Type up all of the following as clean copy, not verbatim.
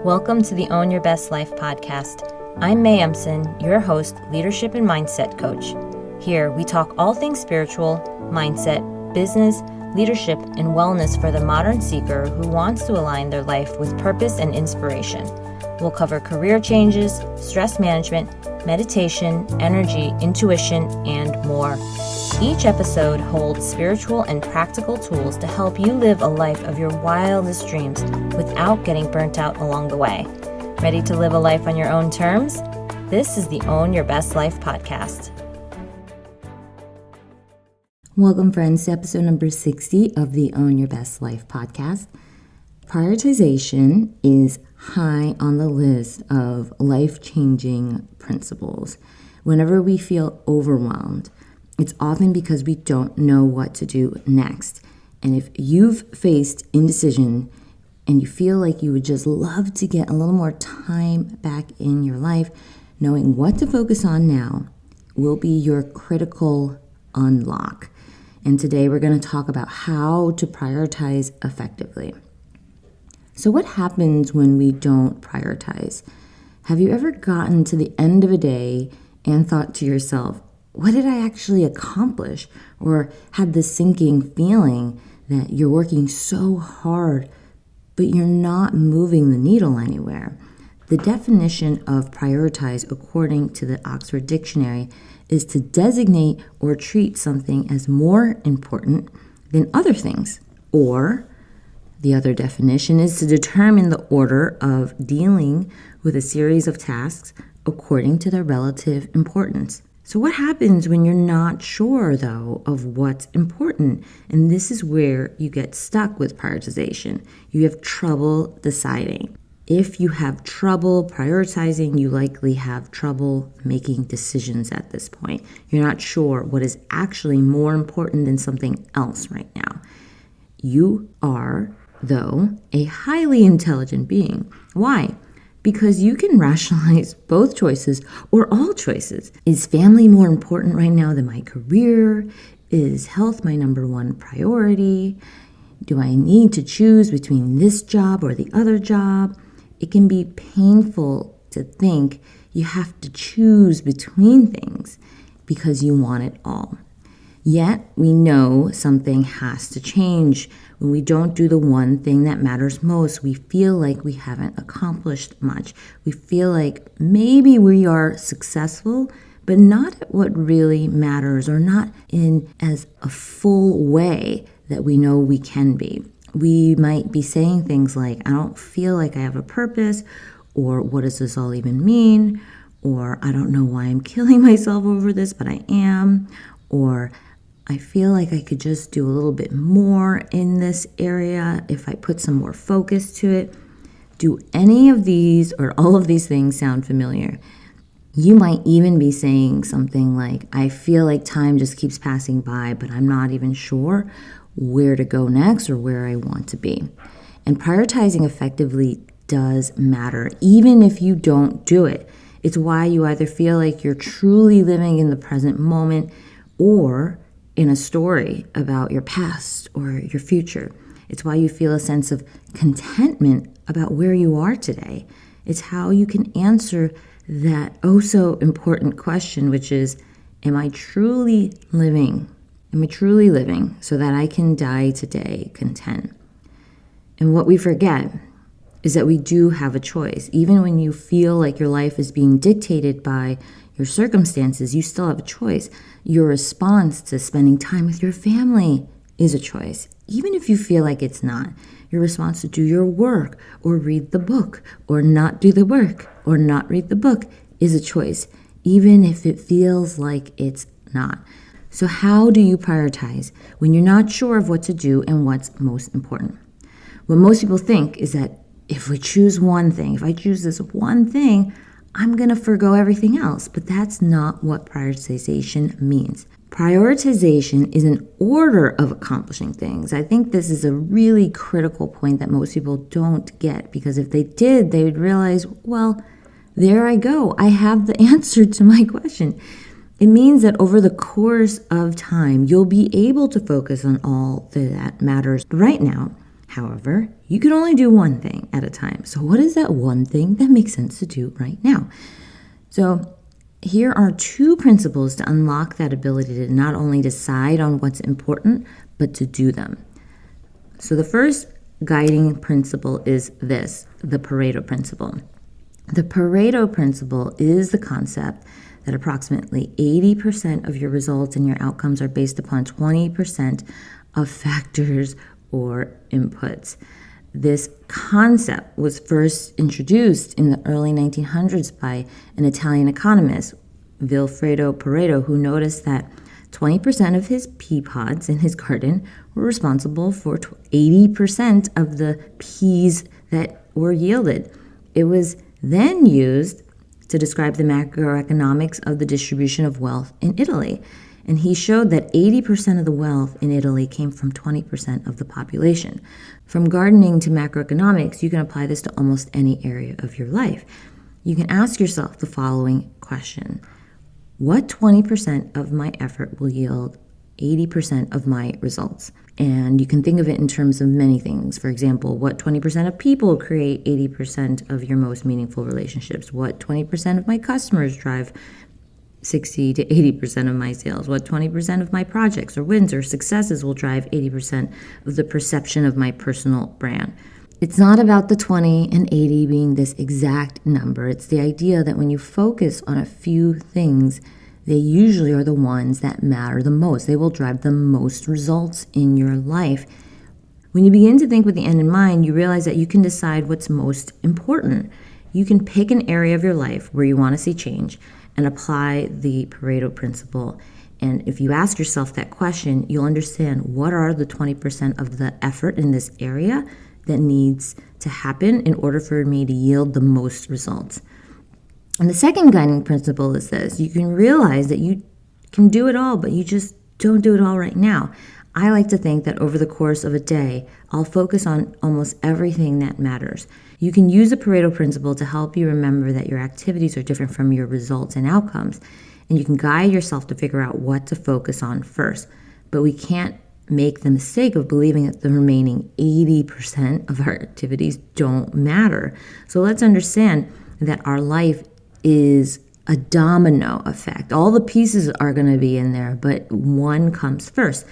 Welcome to the Own Your Best Life podcast. I'm May Emson, your host, leadership and mindset coach. Here, we talk all things spiritual, mindset, business, leadership, and wellness for the modern seeker who wants to align their life with purpose and inspiration. We'll cover career changes, stress management, meditation, energy, intuition, and more. Each episode holds spiritual and practical tools to help you live a life of your wildest dreams without getting burnt out along the way. Ready to live a life on your own terms? This is the Own Your Best Life podcast. Welcome, friends, to episode number 60 of the Own Your Best Life podcast. Prioritization is high on the list of life-changing principles. Whenever we feel overwhelmed, it's often because we don't know what to do next. And if you've faced indecision and you feel like you would just love to get a little more time back in your life, knowing what to focus on now will be your critical unlock. And today we're going to talk about how to prioritize effectively. So what happens when we don't prioritize? Have you ever gotten to the end of a day and thought to yourself, what did I actually accomplish? Or had this sinking feeling that you're working so hard, but you're not moving the needle anywhere? The definition of prioritize, according to the Oxford Dictionary, is to designate or treat something as more important than other things. Or the other definition is to determine the order of dealing with a series of tasks according to their relative importance. So what happens when you're not sure, though, of what's important? And this is where you get stuck with prioritization. You have trouble deciding. If you have trouble prioritizing, you likely have trouble making decisions at this point. You're not sure what is actually more important than something else right now. You are, though, a highly intelligent being. Why? Because you can rationalize both choices or all choices. Is family more important right now than my career? Is health my number one priority? Do I need to choose between this job or the other job? It can be painful to think you have to choose between things because you want it all. Yet we know something has to change. When we don't do the one thing that matters most, we feel like we haven't accomplished much. We feel like maybe we are successful, but not at what really matters, or not in as a full way that we know we can be. We might be saying things like, I don't feel like I have a purpose, or what does this all even mean? Or I don't know why I'm killing myself over this, but I am. Or I feel like I could just do a little bit more in this area if I put some more focus to it. Do any of these or all of these things sound familiar? You might even be saying something like, I feel like time just keeps passing by, but I'm not even sure where to go next or where I want to be. And prioritizing effectively does matter, even if you don't do it. It's why you either feel like you're truly living in the present moment or in a story about your past or your future. It's why you feel a sense of contentment about where you are today. It's how you can answer that oh so important question, which is, am I truly living? Am I truly living so that I can die today content? And what we forget is that we do have a choice. Even when you feel like your life is being dictated by your circumstances, you still have a choice. Your response to spending time with your family is a choice, even if you feel like it's not. Your response to do your work or read the book or not do the work or not read the book is a choice, even if it feels like it's not. So how do you prioritize when you're not sure of what to do and what's most important? What most people think is that if we choose one thing, if I choose this one thing, I'm going to forgo everything else. But that's not what prioritization means. Prioritization is an order of accomplishing things. I think this is a really critical point that most people don't get, because if they did, they would realize, well, there I go. I have the answer to my question. It means that over the course of time, you'll be able to focus on all that matters. But right now, However, you can only do one thing at a time. So what is that one thing that makes sense to do right now? So here are 2 principles to unlock that ability to not only decide on what's important, but to do them. So the first guiding principle is this, the Pareto principle. The Pareto principle is the concept that approximately 80% of your results and your outcomes are based upon 20% of factors or inputs. This concept was first introduced in the early 1900s by an Italian economist, Vilfredo Pareto, who noticed that 20% of his pea pods in his garden were responsible for 80% of the peas that were yielded. It was then used to describe the macroeconomics of the distribution of wealth in Italy. And he showed that 80% of the wealth in Italy came from 20% of the population. From gardening to macroeconomics, you can apply this to almost any area of your life. You can ask yourself the following question: what 20% of my effort will yield 80% of my results? And you can think of it in terms of many things. For example, what 20% of people create 80% of your most meaningful relationships? What 20% of my customers drive 60 to 80% of my sales? What 20% of my projects or wins or successes will drive 80% of the perception of my personal brand? It's not about the 20 and 80 being this exact number. It's the idea that when you focus on a few things, they usually are the ones that matter the most. They will drive the most results in your life. When you begin to think with the end in mind, you realize that you can decide what's most important. You can pick an area of your life where you want to see change and apply the Pareto principle. And if you ask yourself that question, you'll understand what are the 20% of the effort in this area that needs to happen in order for me to yield the most results. And the second guiding principle is this: you can realize that you can do it all, but you just don't do it all right now. I like to think that over the course of a day, I'll focus on almost everything that matters. You can use the Pareto principle to help you remember that your activities are different from your results and outcomes, and you can guide yourself to figure out what to focus on first. But we can't make the mistake of believing that the remaining 80% of our activities don't matter. So let's understand that our life is a domino effect. All the pieces are going to be in there, but one comes first.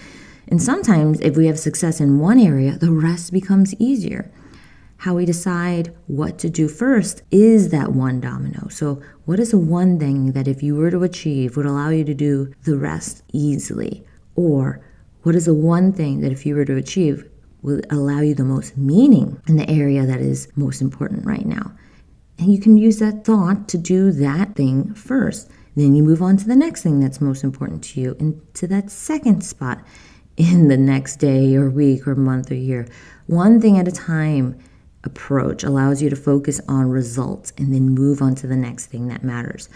And sometimes if we have success in one area, the rest becomes easier. How we decide what to do first is that one domino. So what is the one thing that if you were to achieve would allow you to do the rest easily? Or what is the one thing that if you were to achieve would allow you the most meaning in the area that is most important right now? And you can use that thought to do that thing first. Then you move on to the next thing that's most important to you and to that second spot in the next day or week or month or year. One thing at a time approach allows you to focus on results and then move on to the next thing that matters.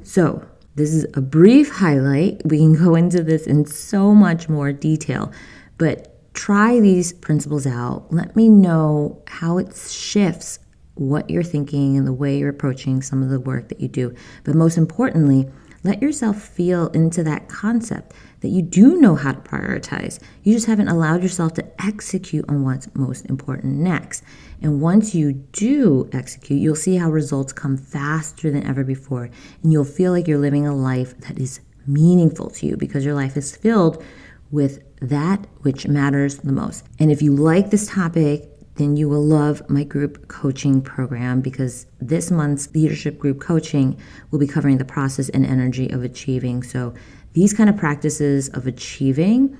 So this is a brief highlight. We can go into this in so much more detail, but try these principles out. Let me know how it shifts what you're thinking and the way you're approaching some of the work that you do. But most importantly, let yourself feel into that concept that you do know how to prioritize. You just haven't allowed yourself to execute on what's most important next. And once you do execute, you'll see how results come faster than ever before. And you'll feel like you're living a life that is meaningful to you because your life is filled with that which matters the most. And if you like this topic, then you will love my group coaching program, because this month's leadership group coaching will be covering the process and energy of achieving. So these kind of practices of achieving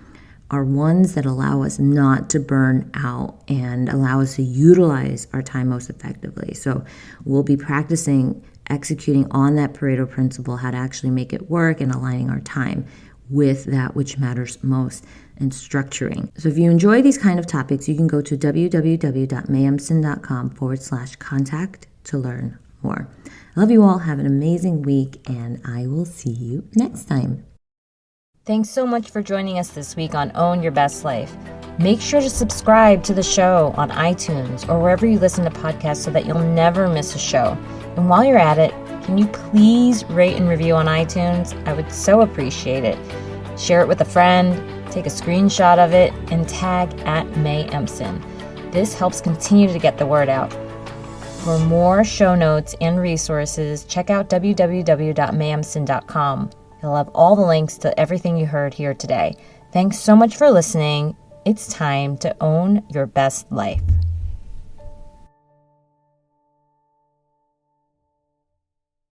are ones that allow us not to burn out and allow us to utilize our time most effectively. So we'll be practicing executing on that Pareto principle, how to actually make it work, and aligning our time with that which matters most and structuring. So if you enjoy these kind of topics, you can go to www.mayemson.com/contact to learn more. I love you all. Have an amazing week, and I will see you next time. Thanks so much for joining us this week on Own Your Best Life. Make sure to subscribe to the show on iTunes or wherever you listen to podcasts so that you'll never miss a show. And while you're at it, can you please rate and review on iTunes? I would so appreciate it. Share it with a friend, take a screenshot of it, and tag @MayEmson. This helps continue to get the word out. For more show notes and resources, check out www.mayamson.com. It'll have all the links to everything you heard here today. Thanks so much for listening. It's time to own your best life.